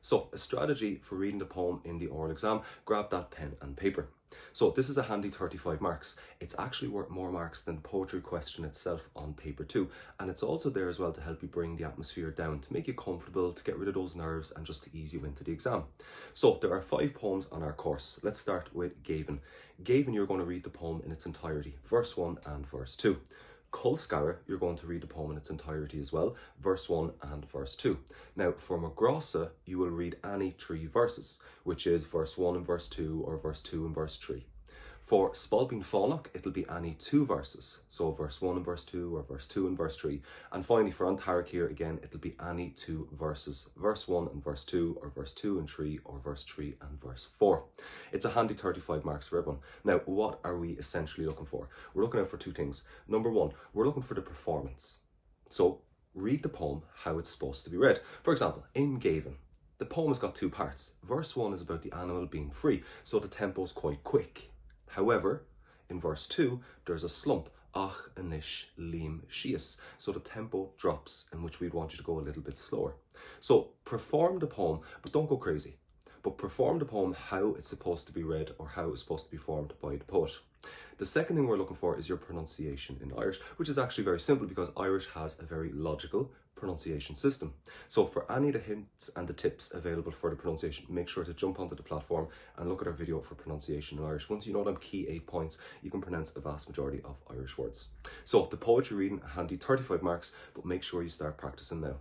So a strategy for reading the poem in the oral exam, grab that pen and paper. So this is a handy 35 marks. It's actually worth more marks than the poetry question itself on paper 2. And it's also there as well to help you bring the atmosphere down, to make you comfortable, to get rid of those nerves and just to ease you into the exam. So there are 5 poems on our course. Let's start with Gavin. Gavin, you're going to read the poem in its entirety, verse 1 and verse 2. Colscara, you're going to read the poem in its entirety as well, verse 1 and verse 2. Now, for Magrasa, you will read any 3 verses, which is verse 1 and verse 2, or verse 2 and verse 3. For Spalpeen Fánach, it'll be any 2 verses, so verse 1 and verse 2, or verse 2 and verse 3. And finally, for An Tarac here, again, it'll be any 2 verses, verse 1 and verse 2, or verse 2 and 3, or verse 3 and verse 4. It's a handy 35 marks for everyone. Now, what are we essentially looking for? We're looking out for 2 things. Number 1, we're looking for the performance. So, read the poem how it's supposed to be read. For example, in Gavin, the poem has got 2 parts. Verse 1 is about the animal being free, so the tempo is quite quick. However, in verse 2, there's a slump, ach anish lim shias, so the tempo drops, in which we'd want you to go a little bit slower. So perform the poem, but don't go crazy. But perform the poem how it's supposed to be read, or how it's supposed to be formed by the poet. The second thing we're looking for is your pronunciation in Irish, which is actually very simple because Irish has a very logical pronunciation system. So for any of the hints and the tips available for the pronunciation, make sure to jump onto the platform and look at our video for pronunciation in Irish. Once you know them key 8 points, you can pronounce a vast majority of Irish words. So the poetry reading, a handy 35 marks, but make sure you start practicing now.